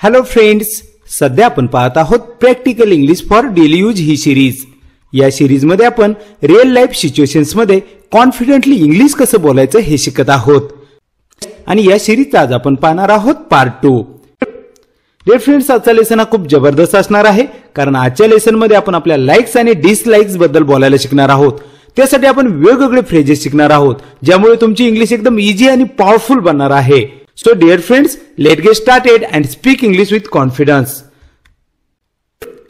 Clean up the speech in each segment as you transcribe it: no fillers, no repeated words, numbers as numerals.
Hello friends, सध्या आपण पाहत आहोत practical English for daily use he series. या सिरीज मध्ये आपण रिअल लाईफ सिच्युएशन्स मध्ये कॉन्फिडेंटली इंग्लिश कसं बोलायचं हे शिकत आहोत आणि या सिरीजचा आज आपण पाहणार आहोत पार्ट 2। डिअर फ्रेंड्स, आजचा लेसन हा खूप जबरदस्त असणार आहे, कारण आजच्या लेसन मध्ये आपण आपल्या लाईक्स आणि डिसलाईक्स बद्दल बोलायला शिकणार आहोत। त्यासाठी आपण वेगवेगळे फ्रेजेस शिकणार आहोत, ज्यामुळे तुमची इंग्लिश एकदम इझी आणि पॉवरफुल बनणार आहे। So dear friends, let's get started and speak English with confidence.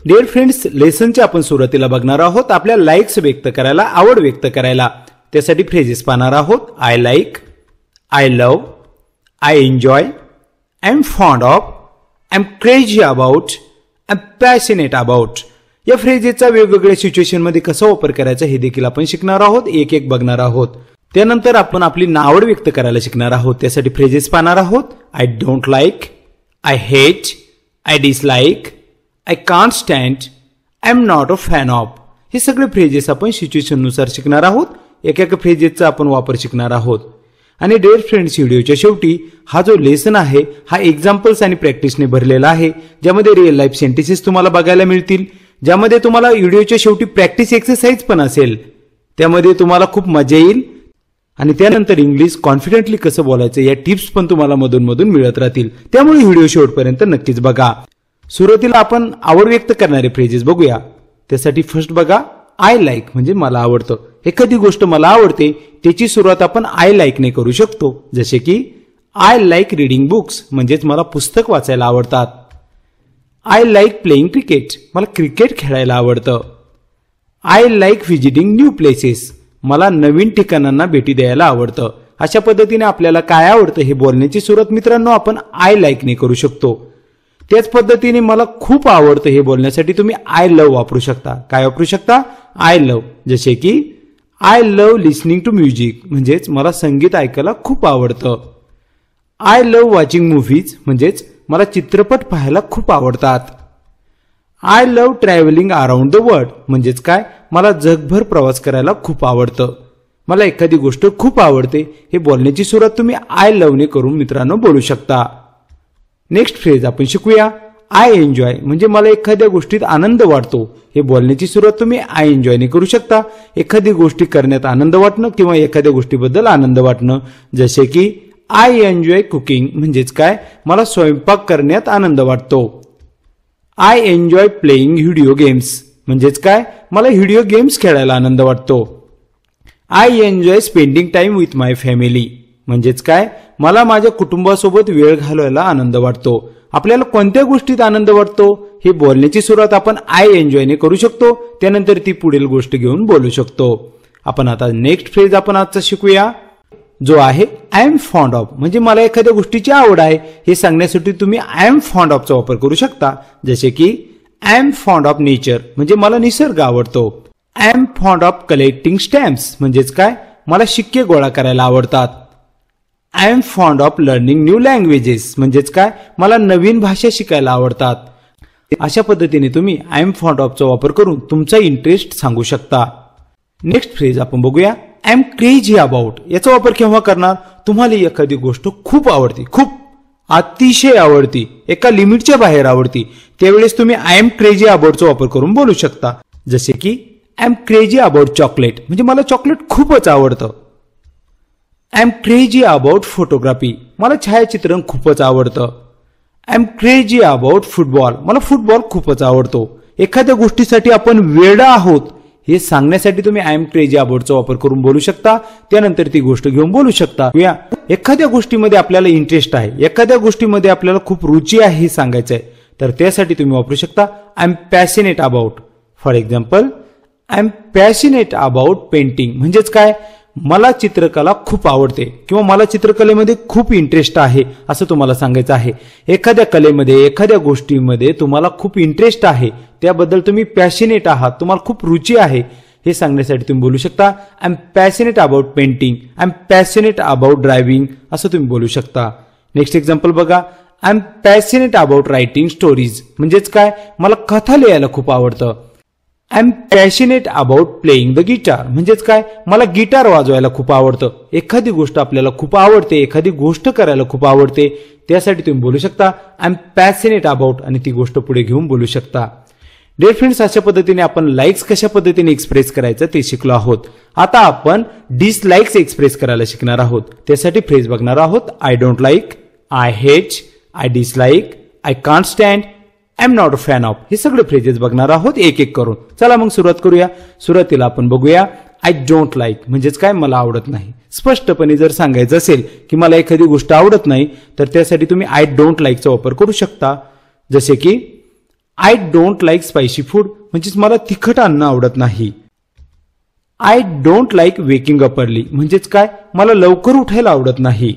Dear friends, लेसनच्या आपण सुरुवातीला बघणार आहोत आपल्या लाईक्स व्यक्त करायला, आवड व्यक्त करायला। त्यासाठी फ्रेजेस पाहणार आहोत। I like, I love, I enjoy, I am fond of, I am crazy about, I am passionate about. या फ्रेजेसचा वेगवेगळ्या सिच्युएशन मध्ये कसा वापर करायचा हे देखील आपण शिकणार आहोत, एक एक बघणार आहोत। त्यानंतर आपण आपली नावड व्यक्त करायला शिकणार आहोत। त्यासाठी फ्रेजेस पाहणार आहोत। I don't like, I hate, I dislike, I can't stand, I am not a fan of. हे सगळे फ्रेजेस आपण सिच्युएशन नुसार शिकणार आहोत। एक एक फ्रेजेसचा आपण वापर शिकणार आहोत। आणि डिअर फ्रेंड्स, व्हिडिओच्या शेवटी हा जो लेसन आहे हा एक्झाम्पल्स आणि प्रॅक्टिसने भरलेला आहे, ज्यामध्ये रिअल लाईफ सेंटेन्सेस तुम्हाला बघायला मिळतील, ज्यामध्ये तुम्हाला व्हिडिओच्या शेवटी प्रॅक्टिस एक्सरसाइज पण असेल। त्यामध्ये तुम्हाला खूप मजा येईल आणि त्यानंतर इंग्लिश कॉन्फिडेंटली कसं बोलायचं या टिप्स पण तुम्हाला मधून मधून मिळत राहतील। त्यामुळे व्हिडिओ शेवटपर्यंत नक्कीच बघा। सुरुवातीला आपण आवड व्यक्त करणारे फ्रेजेस बघूया। त्यासाठी फर्स्ट बघा, आय लाईक म्हणजे मला आवडतं। एखादी गोष्ट मला आवडते त्याची सुरुवात आपण आय लाईक ने करू शकतो। जसे की आय लाईक रीडिंग बुक्स म्हणजेच मला पुस्तक वाचायला आवडतात। आय लाईक प्लेइंग क्रिकेट, मला क्रिकेट खेळायला आवडतं। I like visiting new places, मला नवीन ठिकाणांना भेटी द्यायला आवडतं। अशा पद्धतीने आपल्याला काय आवडतं हे बोलण्याची सुरुवात मित्रांनो आपण आय लाईक ने करू शकतो। त्याच पद्धतीने मला खूप आवडतं हे बोलण्यासाठी तुम्ही आय लव्ह वापरू शकता। काय वापरू शकता? I love. जसे की I love listening to music म्हणजेच मला संगीत ऐकायला खूप आवडतं। आय लव्ह वॉचिंग मूव्हीज म्हणजेच मला चित्रपट पाहायला खूप आवडतात। I love travelling around the world म्हणजेच काय, मला जगभर प्रवास करायला खूप आवडतं। मला एखादी गोष्ट खूप आवडते हे बोलण्याची सुरुवात तुम्ही आय लव्ह ने करून मित्रांनो बोलू शकता। नेक्स्ट फ्रेज आपण शिकूया। आय एन्जॉय म्हणजे मला एखाद्या गोष्टीत आनंद वाटतो हे बोलण्याची सुरुवात तुम्ही आय एन्जॉय ने करू शकता। एखादी गोष्टी करण्यात आनंद वाटणं किंवा एखाद्या गोष्टीबद्दल आनंद वाटणं। जसे की आय एन्जॉय कुकिंग म्हणजेच काय, मला स्वयंपाक करण्यात आनंद वाटतो। I enjoy playing video games म्हणजेच काय, मला व्हिडिओ गेम्स खेळायला आनंद वाटतो। I enjoy spending time with my family म्हणजेच काय, मला माझ्या कुटुंबासोबत वेळ घालवायला आनंद वाटतो। आपल्याला कोणत्या गोष्टीत आनंद वाटतो हे बोलण्याची सुरुवात आपण आय एन्जॉय ने करू शकतो। त्यानंतर ती पुढील गोष्ट घेऊन बोलू शकतो। आपण आता नेक्स्ट फ्रेज आपण आजचा शिकूया, जो आहे आय एम फॉन्ड ऑफ म्हणजे मला एखाद्या गोष्टीची आवड आहे हे सांगण्यासाठी तुम्ही आय एम फॉन्ड ऑफ चा वापर करू शकता। जसे की I am fond of nature म्हणजे मला निसर्ग आवडतो। I am fond of collecting stamps म्हणजेच काय, मला शिक्के गोळा करायला आवडतात। I am fond of learning new languages म्हणजेच काय, मला नवीन भाषा शिकायला आवडतात। अशा पद्धतीने तुम्ही आय एम फॉन्ड ऑफ चा वापर करून तुमचा इंटरेस्ट सांगू शकता। नेक्स्ट फ्रेज आपण बघूया, आय एम क्रेझी अबाउट। याचा वापर केव्हा करणार? तुम्हाला एखादी गोष्ट खूप आवडती, खूप अतिशय आवडती, एका लिमिटच्या बाहेर आवडती, त्यावेळेस तुम्ही आय एम क्रेझी अबाउटचा वापर करून बोलू शकता। जसे की I am crazy about chocolate म्हणजे मला चॉकलेट खूपच आवडतं। I am crazy about photography मला छायाचित्रण खूपच आवडतं। I am crazy about football मला फुटबॉल खूपच आवडतो। एखाद्या गोष्टीसाठी आपण वेडा आहोत हे सांगण्यासाठी तुम्ही आय एम क्रेझी अबाउटचा वापर करून बोलू शकता। त्यानंतर ती गोष्ट घेऊन बोलू शकता। एखाद्या गोष्टीमध्ये आपल्याला इंटरेस्ट आहे, एखाद्या गोष्टीमध्ये आपल्याला खूप रुची आहे हे सांगायचं आहे, तर त्यासाठी तुम्ही वापरू शकता I am passionate about. For example, I am passionate about painting म्हणजेच काय, मला चित्रकला खूप आवडते किंवा मला चित्रकलेमध्ये खूप इंटरेस्ट आहे असं तुम्हाला सांगायचं आहे। एखाद्या कलेमध्ये, एखाद्या गोष्टीमध्ये तुम्हाला खूप इंटरेस्ट आहे, त्याबद्दल तुम्ही पॅशनेट आहात, तुम्हाला खूप रुची आहे हे सांगण्यासाठी तुम्ही बोलू शकता I am passionate about painting, I am passionate about driving असं तुम्ही बोलू शकता। नेक्स्ट एक्झाम्पल बघा, I am passionate about writing stories म्हणजेच काय, मला कथा लिहायला खूप आवडतं। I am passionate about playing the guitar म्हणजेच काय, मला गिटार वाजवायला खूप आवडतं. एखादी गोष्ट आपल्याला खूप आवडते, एखादी गोष्ट करायला खूप आवडते, त्यासाठी तुम्ही बोलू शकता आय एम पॅशनेट अबाउट आणि ती गोष्ट पुढे घेऊन बोलू शकता. डिअर फ्रेंड्स, अशा पद्धतीने आपण लाईक्स कशा पद्धतीने एक्सप्रेस करायचं ते शिकलो आहोत. आता आपण डिसलाईक्स एक्सप्रेस करायला शिकणार आहोत. त्यासाठी फ्रेज बघणार आहोत. I don't like, I hate, I dislike, I can't stand, I am not a fan of. हे सगळे फ्रेजेस बघणार आहोत एक एक करून. चला मग सुरुवात करूया. सुरुवातीला आपण बघूया आय डोंट लाईक म्हणजेच काय, मला आवडत नाही. स्पष्टपणे जर सांगायचं असेल की मला एखादी गोष्ट आवडत नाही तर त्यासाठी तुम्ही आय डोंट लाईकचा वापर करू शकता. जसे की I don't like spicy food म्हणजेच मला तिखट अन्न आवडत नाही. I don't like waking up early म्हणजेच काय, मला लवकर उठायला आवडत नाही.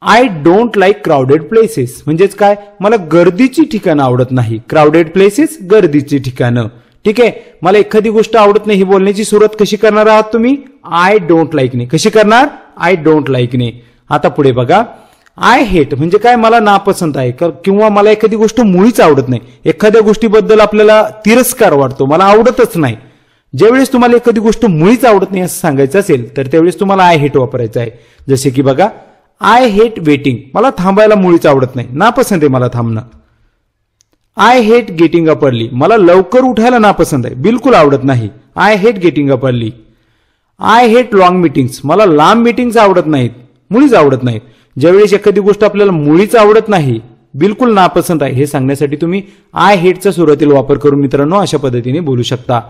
I don't like crowded places म्हणजेच काय, मला गर्दीची ठिकाणं आवडत नाही. क्राउडेड प्लेसेस, गर्दीची ठिकाणं. ठीक आहे, मला एखादी गोष्ट आवडत नाही ही बोलण्याची सुरुवात कशी करणार आहात तुम्ही, आय डोंट लाईकने. कशी करणार, आय डोंट लाईकने. आता पुढे बघा, आय हेट म्हणजे काय, मला नापसंत आहे किंवा मला एखादी गोष्ट मुळीच आवडत नाही. एखाद्या गोष्टीबद्दल आपल्याला तिरस्कार वाटतो, मला आवडतच नाही. ज्यावेळेस तुम्हाला एखादी गोष्ट मुळीच आवडत नाही असं सांगायचं असेल तर त्यावेळेस तुम्हाला आय हेट वापरायचं आहे. जसे की बघा, आय हेट वेटिंग, मला थांबायला मुळीच आवडत नाही, नापसंत आहे मला थांबणं. I hate getting up early, मला लवकर उठायला नापसंत आहे, बिलकुल आवडत नाही. I hate getting up early. I hate long meetings, मला लांब मीटिंग्स आवडत नाहीत, मुळीच आवडत नाहीत. ज्यावेळेस एखादी गोष्ट आपल्याला मुळीच आवडत नाही, बिलकुल नापसंत आहे, हे सांगण्यासाठी तुम्ही आय हेटचा सुरुवातीला वापर करून मित्रांनो अशा पद्धतीने बोलू शकता.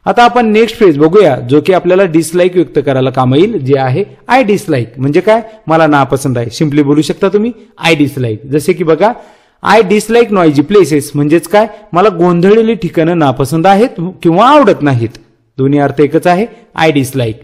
आता आपण नेक्स्ट फ्रेज बघूया जो की आपल्याला डिसलाईक व्यक्त करायला काम येईल, जे आहे आय डिसलाईक म्हणजे काय, मला नापसंत आहे. सिंपली बोलू शकता तुम्ही आय डिसलाईक. जसे की बघा, आय डिसलाईक नॉइजी प्लेसेस म्हणजेच काय, मला गोंधळलेली ठिकाणं नापसंत आहेत किंवा आवडत नाहीत. दोन्ही अर्थ एकच आहे, आय डिसलाईक.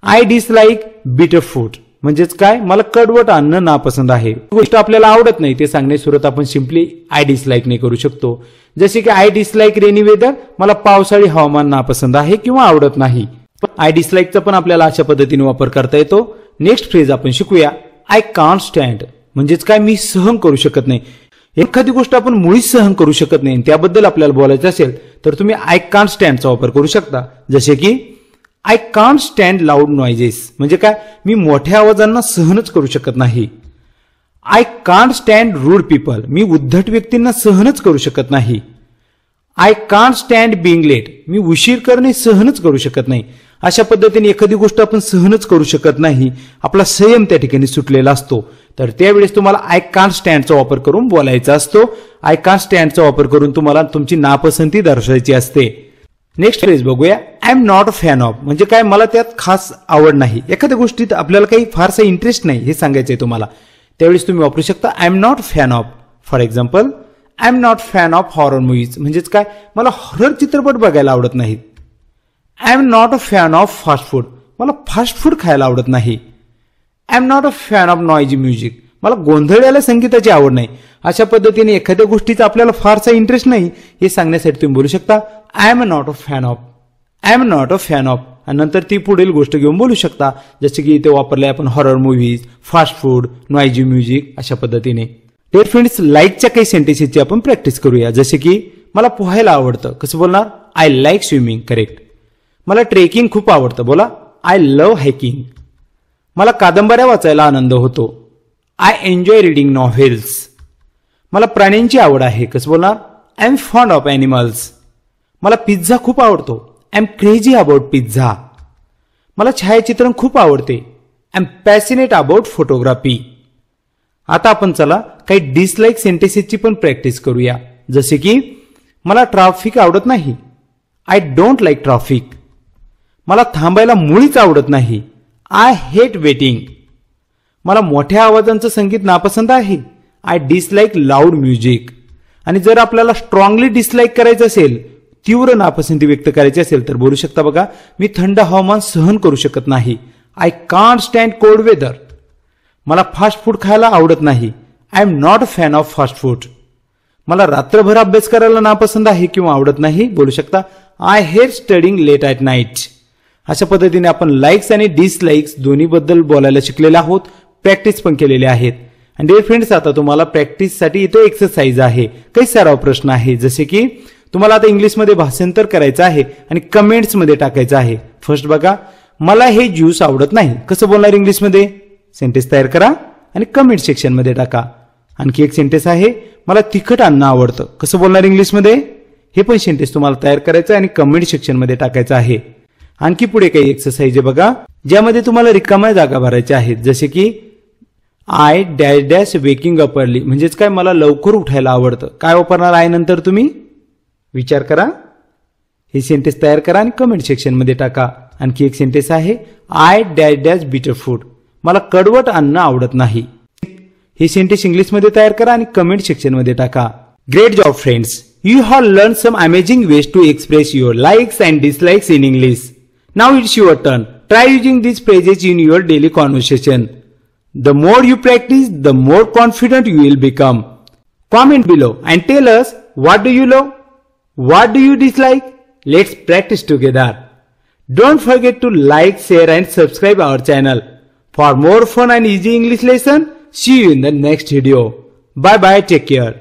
आय डिसलाईक बिटर फूड म्हणजेच काय, मला कडवट अन्न नापसंत आहे. गोष्ट आपल्याला आवडत नाही ते सांगण्याची सुरुवात आपण सिंपली आय डिसलाईकने करू शकतो. जसे की आय डिसलाईक रेनी वेदर, मला पावसाळी हवामान नापसंत आहे किंवा आवडत नाही. आय डिसलाईकचा पण आपल्याला अशा पद्धतीने वापर करता येतो. नेक्स्ट फ्रेज आपण शिकूया, आय कांट स्टँड म्हणजेच काय, मी सहन करू शकत नाही. एखादी गोष्ट आपण मुळीच सहन करू शकत नाही त्याबद्दल आपल्याला बोलायचं असेल तर तुम्ही आय कांट स्टँडचा वापर करू शकता. जसे की I can't stand loud noises म्हणजे काय, मी मोठ्या आवाजांना सहनच करू शकत नाही. I can't stand rude people, मी उद्धट व्यक्तींना सहनच करू शकत नाही. I can't stand being late, मी उशीर करणे सहनच करू शकत नाही. अशा पद्धतीने एखादी गोष्ट आपण सहनच करू शकत नाही, आपला संयम त्या ठिकाणी सुटलेला असतो, तर त्यावेळेस तुम्हाला आय कांट स्टँडचा वापर करून बोलायचा असतो. आय कांट स्टँडचा वापर करून तुम्हाला तुमची नापसंती दर्शवायची असते. नेक्स्ट फ्रेज बघूया, I am not a fan of म्हणजे काय, मला त्यात खास आवड नाही. एखाद्या गोष्टीत आपल्याला काही फारसा इंटरेस्ट नाही हे सांगायचंय तुम्हाला, त्यावेळेस तुम्ही वापरू शकता I am not fan of. For example, I am not fan of horror movies म्हणजेच काय, मला हॉरर चित्रपट बघायला आवडत नाहीत. I am not a fan of fast food, मला फास्ट फूड खायला आवडत नाही. I am not a fan of noisy music, मला गोंधळलेल्या संगीताची आवड नाही. अशा पद्धतीने एखाद्या गोष्टीचा आपल्याला फारसा इंटरेस्ट नाही हे सांगण्यासाठी तुम्ही बोलू शकता I am not a fan of. I am not a fan of आणि नंतर ती पुढील गोष्ट घेऊन बोलू शकता, जसे की इथे वापरले आपण horror movies, fast food, noisy music अशा पद्धतीने. डिअर फ्रेंड्स, लाईकच्या काही सेंटेन्सेसची आपण प्रॅक्टिस करूया. जसे की मला पोहायला आवडतं, कसं बोलणार, आय लाईक स्विमिंग. करेक्ट. मला ट्रेकिंग खूप आवडतं, बोला आय लव्ह हायकिंग. मला कादंबऱ्या वाचायला आनंद होतो, आय एन्जॉय रिडिंग नॉव्हेल्स. मला प्राण्यांची आवड आहे, कसं बोलणार, I am fond of animals. मला पिझ्झा खूप आवडतो, I am crazy about pizza. मला छायाचित्रण खूप आवडते, I am passionate about photography. आता आपण चला काही डिसलाईक सेंटेन्सेसची पण प्रॅक्टिस करूया. जसे की मला ट्रॅफिक आवडत नाही, आय डोंट लाईक ट्रॅफिक. मला थांबायला मुळीच आवडत नाही, आय हेट वेटिंग. मला मोठ्या आवाजांचं संगीत नापसंत आहे, आय डिसलाईक लाऊड म्युझिक. आणि जर आपल्याला स्ट्रॉंगली डिसलाईक करायचं असेल, तीव्र नापसंती व्यक्त करायची असेल तर बोलू शकता बघा, मी थंड हवामान सहन करू शकत नाही, I can't stand cold weather. मला फास्ट फूड खायला आवडत नाही, I am not a fan of fast food. मला रात्रभर अभ्यास करायला नापसंत आहे किंवा आवडत नाही, बोलू शकता I hate studying late at night. अशा पद्धतीने आपण लाईक्स आणि डिसलाईक्स दोन्ही बद्दल बोलायला शिकलेले आहोत, प्रॅक्टिस पण केलेले आहेत. आणि डिअर फ्रेंड्स, आता तुम्हाला प्रॅक्टिससाठी इथे एक्सरसाइज आहे, काही सराव प्रश्न आहे. जसे की तुम्हाला आता इंग्लिशमध्ये भाषांतर करायचं आहे आणि कमेंट्स मध्ये टाकायचं आहे. फर्स्ट बघा, मला हे ज्यूस आवडत नाही. कसं बोलणार इंग्लिशमध्ये? सेंटेन्स तयार करा आणि कमेंट सेक्शन मध्ये टाका. आणखी एक सेंटेन्स आहे, मला तिखट अन्न आवडतं. कसं बोलणार इंग्लिशमध्ये? हे पण सेंटेन्स तुम्हाला तयार करायचं आणि कमेंट सेक्शन मध्ये टाकायचं आहे. आणखी पुढे काही एक्सरसाइज आहे बघा, ज्यामध्ये तुम्हाला रिकाम्या जागा भरायच्या आहेत. जसे की I dash dash waking up early, म्हणजेच काय, मला लवकर उठायला आवडतं. काय वापरणार आय नंतर? तुम्ही विचार करा. हे सेंटेन्स तयार करा आणि कमेंट सेक्शन मध्ये टाका. आणखी एक सेंटेन्स आहे, आय डॅश डॅश बिटर फूड, मला कडवट अन्न आवडत नाही. हे सेंटेन्स इंग्लिशमध्ये तयार करा आणि कमेंट सेक्शन मध्ये टाका. Great job friends, you have learned some amazing ways to express your likes and dislikes in English. Now it's your turn. Try using these phrases in your daily conversation. The more you practice, the more confident you will become. Comment below and tell us, what do you love? What do you dislike? Let's practice together. Don't forget to like, share and subscribe our channel. For more fun and easy English lesson, see you in the next video. Bye bye, take care.